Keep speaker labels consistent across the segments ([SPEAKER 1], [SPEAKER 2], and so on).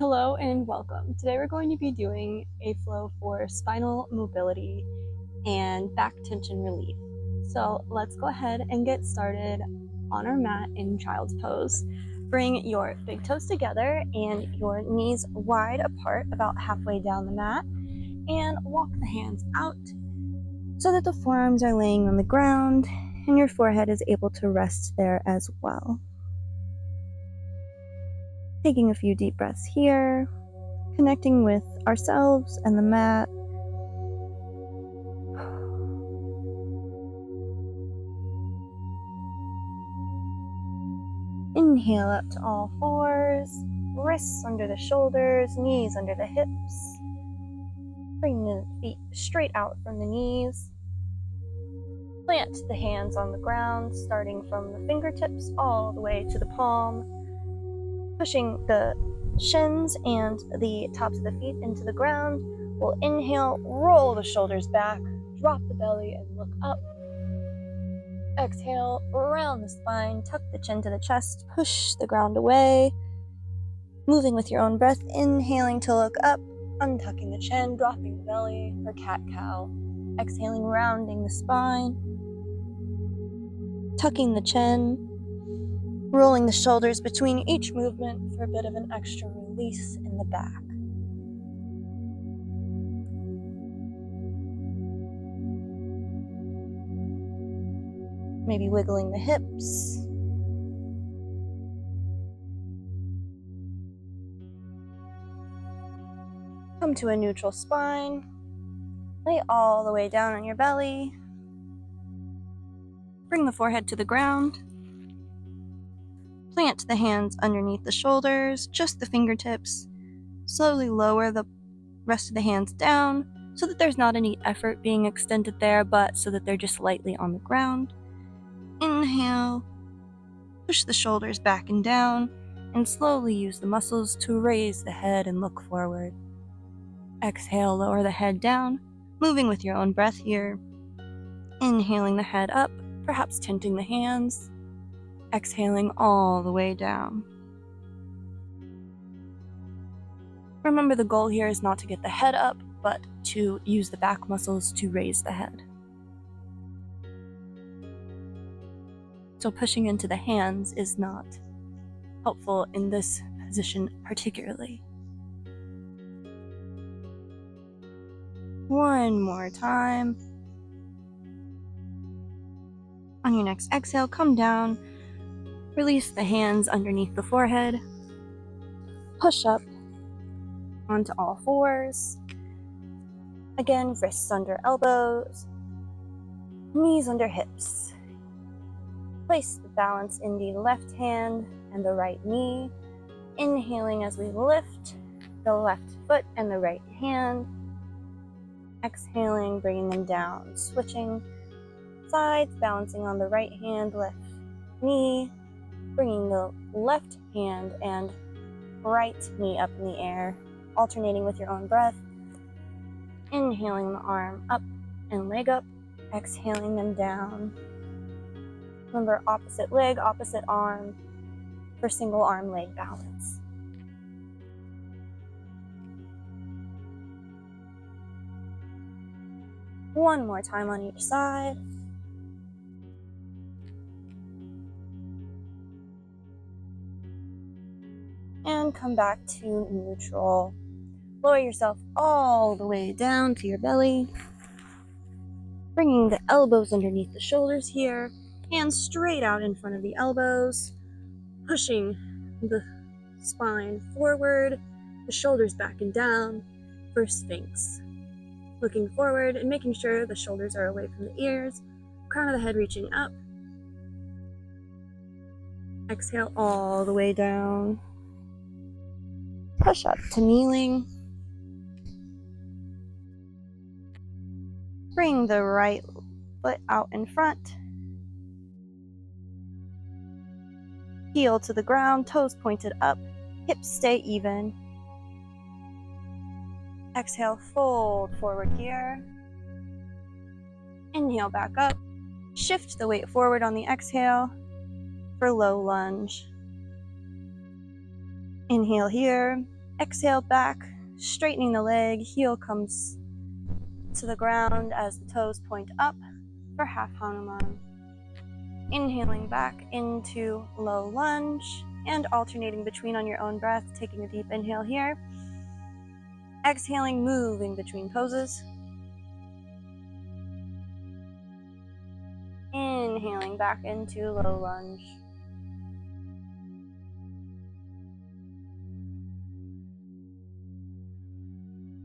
[SPEAKER 1] Hello and welcome. Today we're going to be doing a flow for spinal mobility and back tension relief. So let's go ahead and get started on our mat in child's pose. Bring your big toes together and your knees wide apart about halfway down the mat, and walk the hands out so that the forearms are laying on the ground and your forehead is able to rest there as well. Taking a few deep breaths here, connecting with ourselves and the mat. Inhale up to all fours, wrists under the shoulders, knees under the hips. Bring the feet straight out from the knees. Plant the hands on the ground, starting from the fingertips all the way to the palm, pushing the shins and the tops of the feet into the ground. We'll inhale, roll the shoulders back, drop the belly and look up. Exhale, round the spine, tuck the chin to the chest, push the ground away. Moving with your own breath, inhaling to look up, untucking the chin, dropping the belly for cat-cow. Exhaling, rounding the spine, tucking the chin, rolling the shoulders between each movement for a bit of an extra release in the back. Maybe wiggling the hips. Come to a neutral spine. Lay all the way down on your belly. Bring the forehead to the ground. Plant the hands underneath the shoulders, just the fingertips. Slowly lower the rest of the hands down so that there's not any effort being extended there, but so that they're just lightly on the ground. Inhale, push the shoulders back and down, and slowly use the muscles to raise the head and look forward. Exhale, lower the head down, moving with your own breath here. Inhaling the head up, perhaps tilting the hands. Exhaling all the way down. Remember, the goal here is not to get the head up, but to use the back muscles to raise the head. So pushing into the hands is not helpful in this position particularly. One more time. On your next exhale, come down, release the hands underneath the forehead, push up onto all fours. Again, wrists under elbows, knees under hips. Place the balance in the left hand and the right knee. Inhaling as we lift the left foot and the right hand. Exhaling, bringing them down. Switching sides, balancing on the right hand, left knee. Bringing the left hand and right knee up in the air, alternating with your own breath. Inhaling the arm up and leg up. Exhaling them down. Remember, opposite leg, opposite arm for single arm leg balance. One more time on each side. And come back to neutral. Lower yourself all the way down to your belly. Bringing the elbows underneath the shoulders here. Hands straight out in front of the elbows, pushing the spine forward, the shoulders back and down for Sphinx. Looking forward and making sure the shoulders are away from the ears, crown of the head reaching up. Exhale all the way down. Push up to kneeling. Bring the right foot out in front. Heel to the ground, toes pointed up, hips stay even. Exhale, fold forward here. Inhale back up. Shift the weight forward on the exhale for low lunge. Inhale here. Exhale back, straightening the leg, heel comes to the ground as the toes point up for half Hanuman. Inhaling back into low lunge and alternating between on your own breath, taking a deep inhale here. Exhaling, moving between poses. Inhaling back into low lunge.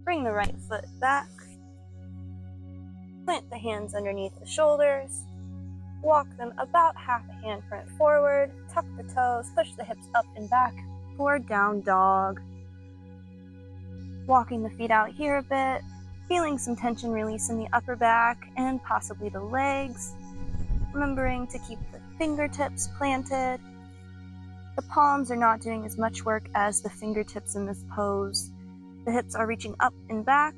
[SPEAKER 1] Bring the right foot back. Plant the hands underneath the shoulders. Walk them about half a handprint forward. Tuck the toes, push the hips up and back for down dog. Walking the feet out here a bit, feeling some tension release in the upper back and possibly the legs. Remembering to keep the fingertips planted. The palms are not doing as much work as the fingertips in this pose. The hips are reaching up and back.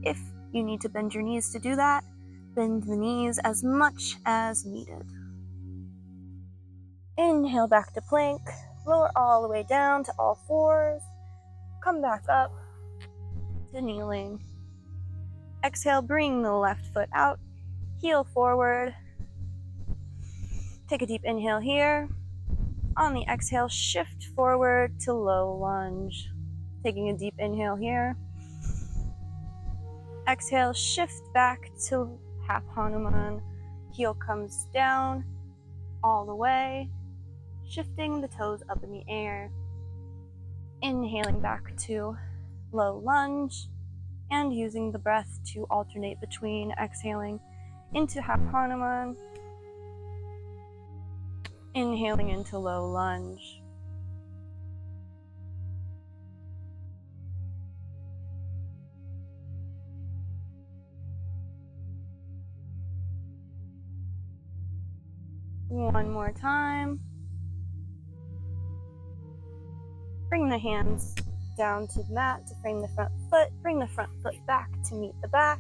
[SPEAKER 1] If you need to bend your knees to do that, bend the knees as much as needed. Inhale back to plank, lower all the way down to all fours. Come back up to kneeling. Exhale, bring the left foot out, heel forward. Take a deep inhale here. On the exhale, shift forward to low lunge. Taking a deep inhale here. Exhale, shift back to half Hanuman. Heel comes down all the way, shifting the toes up in the air. Inhaling back to low lunge and using the breath to alternate between exhaling into half Hanuman, inhaling into low lunge. One more time. Bring the hands down to the mat to frame the front foot. Bring the front foot back to meet the back.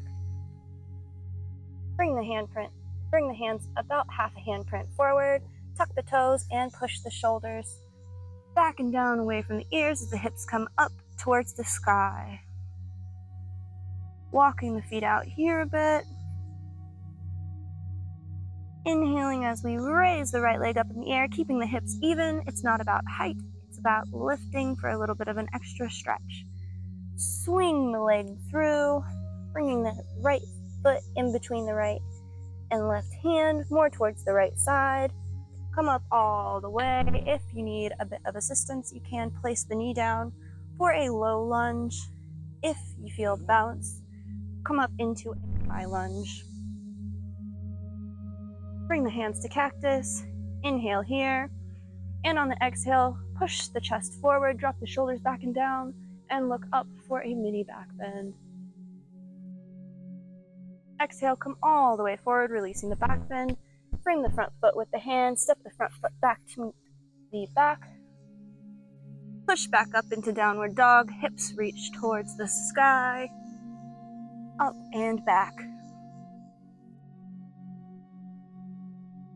[SPEAKER 1] Bring the hands about half a handprint forward. Tuck the toes and push the shoulders back and down away from the ears as the hips come up towards the sky. Walking the feet out here a bit. Inhaling as we raise the right leg up in the air, keeping the hips even. It's not about height, it's about lifting for a little bit of an extra stretch. Swing the leg through, bringing the right foot in between the right and left hand, more towards the right side. Come up all the way. If you need a bit of assistance, you can place the knee down for a low lunge. If you feel the balance, come up into a high lunge. Bring the hands to cactus. Inhale here. And on the exhale, push the chest forward, drop the shoulders back and down, and look up for a mini back bend. Exhale, come all the way forward, releasing the back bend. Frame the front foot with the hand, step the front foot back to meet the back. Push back up into downward dog, hips reach towards the sky. Up and back.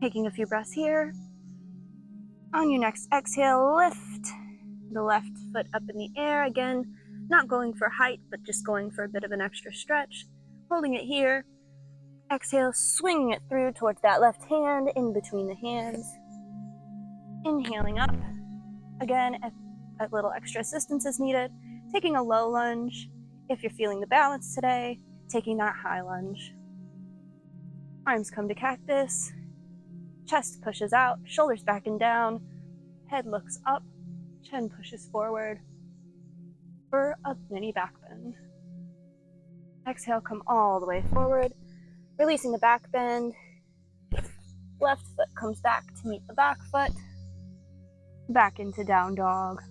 [SPEAKER 1] Taking a few breaths here. On your next exhale, lift the left foot up in the air. Again, not going for height, but just going for a bit of an extra stretch. Holding it here. Exhale, swinging it through towards that left hand, in between the hands. Inhaling up. Again, if a little extra assistance is needed, taking a low lunge. If you're feeling the balance today, taking that high lunge. Arms come to cactus. Chest pushes out, shoulders back and down. Head looks up, chin pushes forward for a mini back bend. Exhale, come all the way forward. Releasing the back bend. Left foot comes back to meet the back foot. Back into down dog.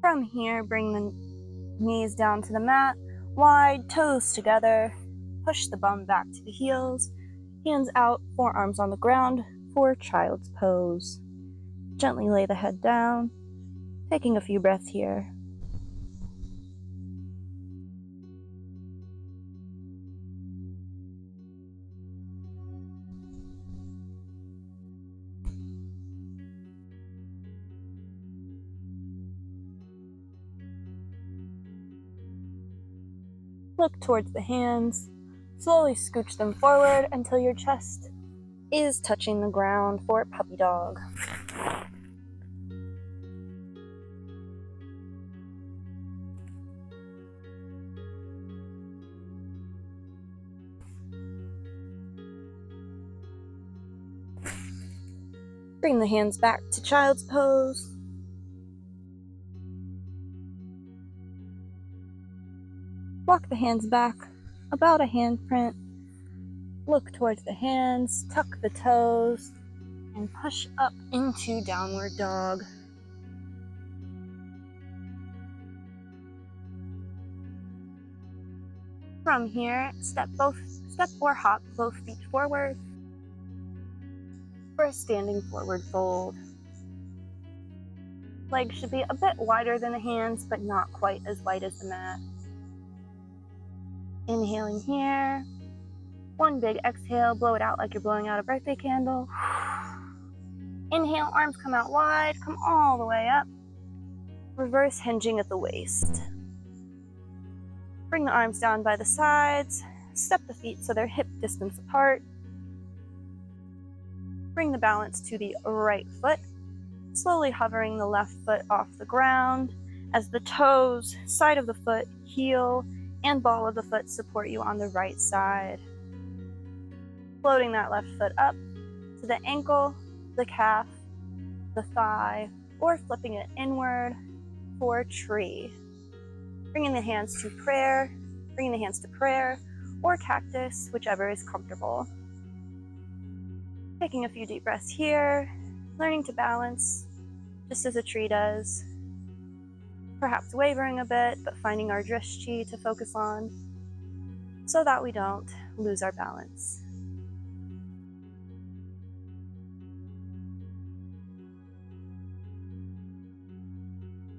[SPEAKER 1] From here, bring the knees down to the mat. Wide, toes together. Push the bum back to the heels. Hands out, forearms on the ground for child's pose. Gently lay the head down. Taking a few breaths here. Look towards the hands. Slowly scooch them forward until your chest is touching the ground for puppy dog. Bring the hands back to child's pose. Walk the hands back about a handprint. Look towards the hands, tuck the toes, and push up into downward dog. From here, step or hop both feet forward for a standing forward fold. Legs should be a bit wider than the hands, but not quite as wide as the mat. Inhaling here. One big exhale, blow it out like you're blowing out a birthday candle. Inhale, arms come out wide, come all the way up. Reverse hinging at the waist. Bring the arms down by the sides. Step the feet so they're hip distance apart. Bring the balance to the right foot, slowly hovering the left foot off the ground as the toes, side of the foot, heel, and ball of the foot support you on the right side. Floating that left foot up to the ankle, the calf, the thigh, or flipping it inward for tree. Bringing the hands to prayer, or cactus, whichever is comfortable. Taking a few deep breaths here, learning to balance, just as a tree does. Perhaps wavering a bit, but finding our drishti to focus on, so that we don't lose our balance.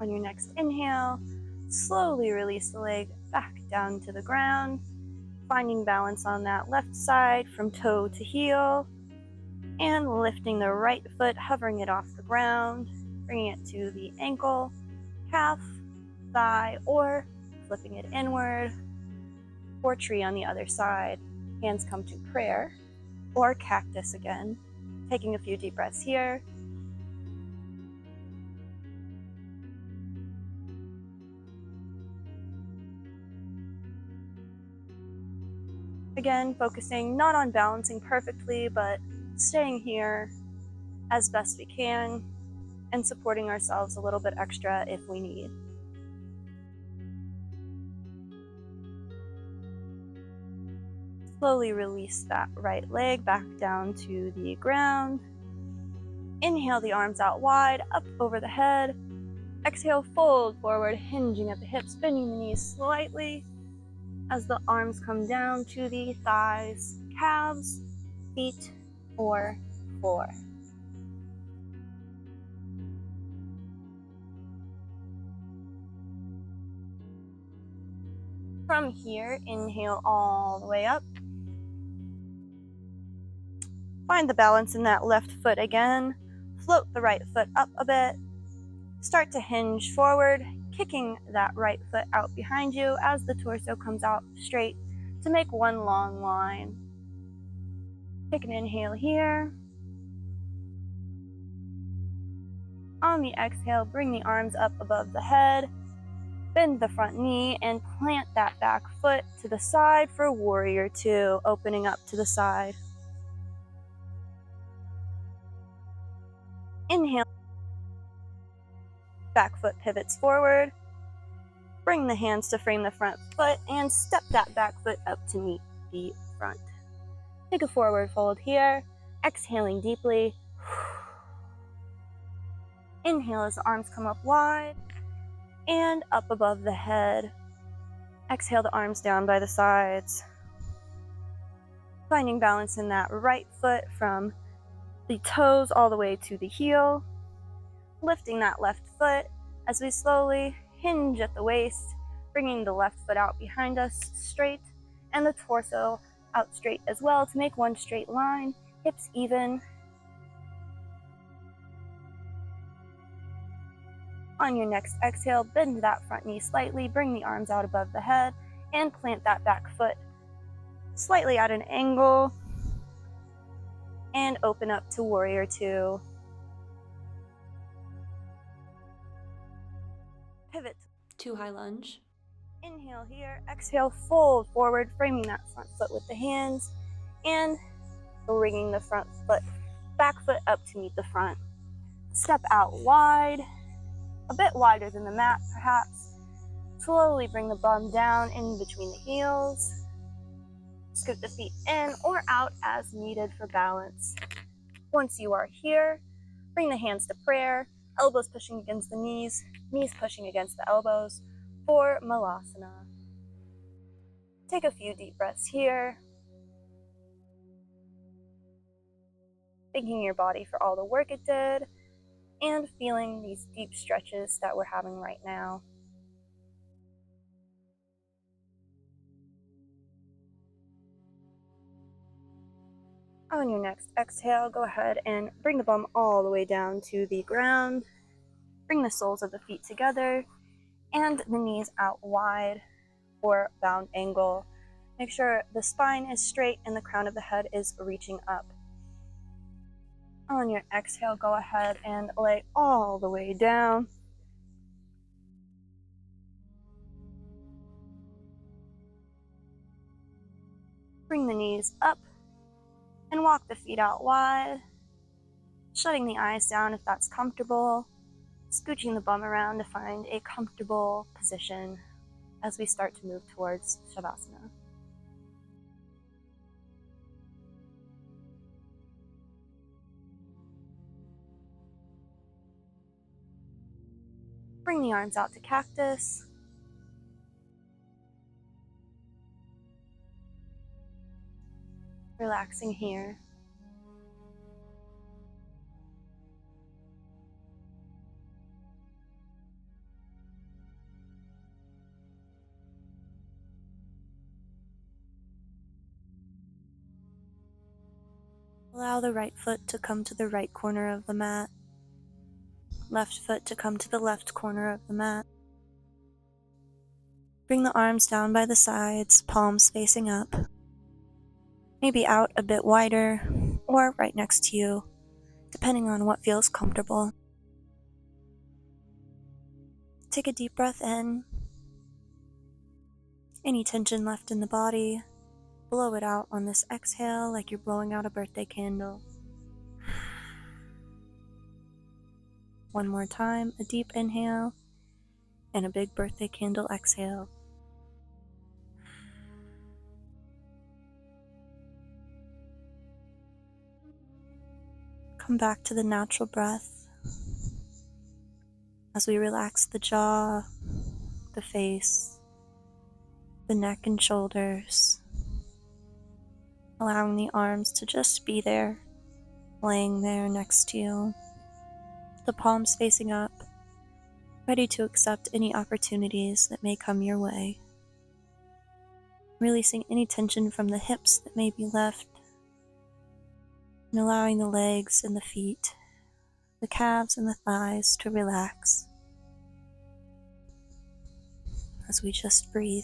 [SPEAKER 1] On your next inhale, slowly release the leg back down to the ground, finding balance on that left side from toe to heel, and lifting the right foot, hovering it off the ground, bringing it to the ankle, calf, thigh, or flipping it inward for tree on the other side. Hands come to prayer or cactus again. Taking a few deep breaths here. Again, focusing not on balancing perfectly, but staying here as best we can and supporting ourselves a little bit extra if we need. Slowly release that right leg back down to the ground. Inhale the arms out wide, up over the head. Exhale, fold forward, hinging at the hips, bending the knees slightly as the arms come down to the thighs, calves, feet, or floor. From here, inhale all the way up. Find the balance in that left foot again. Float the right foot up a bit. Start to hinge forward, kicking that right foot out behind you as the torso comes out straight to make one long line. Take an inhale here. On the exhale, bring the arms up above the head. Bend the front knee and plant that back foot to the side for warrior two, opening up to the side. Inhale. Back foot pivots forward. Bring the hands to frame the front foot and step that back foot up to meet the front. Take a forward fold here, exhaling deeply. Inhale as the arms come up wide and up above the head. Exhale the arms down by the sides. Finding balance in that right foot from the toes all the way to the heel. Lifting that left foot as we slowly hinge at the waist, bringing the left foot out behind us straight and the torso out straight as well to make one straight line, hips even. On your next exhale, bend that front knee slightly, bring the arms out above the head, and plant that back foot slightly at an angle and open up to warrior two. Pivot to high lunge. Inhale here, exhale, fold forward, framing that front foot with the hands and bringing the front foot, back foot up to meet the front. Step out wide, a bit wider than the mat perhaps. Slowly bring the bum down in between the heels. Scoot the feet in or out as needed for balance. Once you are here, bring the hands to prayer, elbows pushing against the knees pushing against the elbows for Malasana. Take a few deep breaths here, thanking your body for all the work it did, and feeling these deep stretches that we're having right now. On your next exhale, go ahead and bring the bum all the way down to the ground. Bring the soles of the feet together and the knees out wide for bound angle. Make sure the spine is straight and the crown of the head is reaching up. On your exhale, go ahead and lay all the way down. Bring the knees up and walk the feet out wide, shutting the eyes down if that's comfortable, scooching the bum around to find a comfortable position as we start to move towards Shavasana. Bring the arms out to cactus. Relaxing here. Allow the right foot to come to the right corner of the mat. Left foot to come to the left corner of the mat. Bring the arms down by the sides, palms facing up. Maybe out a bit wider or right next to you, depending on what feels comfortable. Take a deep breath in. Any tension left in the body, blow it out on this exhale like you're blowing out a birthday candle. One more time, a deep inhale and a big birthday candle exhale. Come back to the natural breath as we relax the jaw, the face, the neck and shoulders, allowing the arms to just be there, laying there next to you, the palms facing up, ready to accept any opportunities that may come your way. Releasing any tension from the hips that may be left, and allowing the legs and the feet, the calves and the thighs to relax as we just breathe.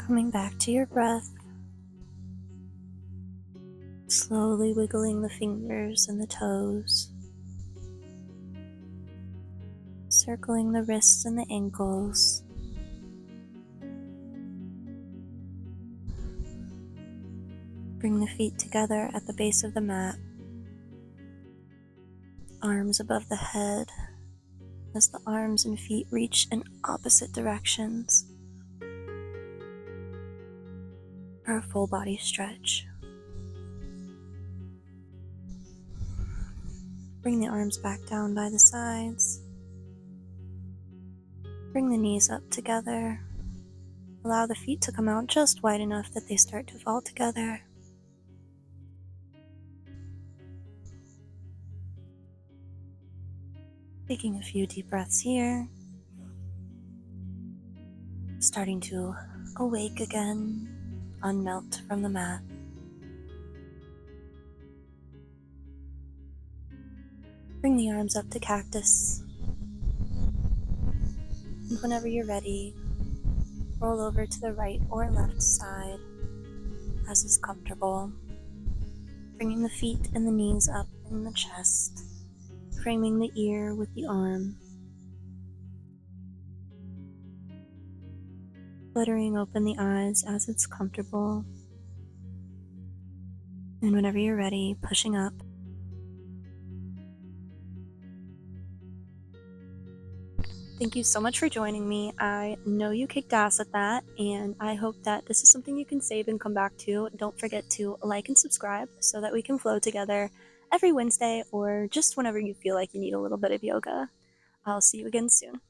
[SPEAKER 1] Coming back to your breath, slowly wiggling the fingers and the toes, circling the wrists and the ankles. Bring the feet together at the base of the mat, arms above the head as the arms and feet reach in opposite directions for a full body stretch. Bring the arms back down by the sides. Bring the knees up together. Allow the feet to come out just wide enough that they start to fall together. Taking a few deep breaths here. Starting to awake again, unmelt from the mat. Bring the arms up to cactus. And whenever you're ready, roll over to the right or left side as is comfortable. Bringing the feet and the knees up in the chest, framing the ear with the arm. Fluttering open the eyes as it's comfortable. And whenever you're ready, pushing up. Thank you so much for joining me. I know you kicked ass at that, and I hope that this is something you can save and come back to. Don't forget to like and subscribe so that we can flow together every Wednesday or just whenever you feel like you need a little bit of yoga. I'll see you again soon.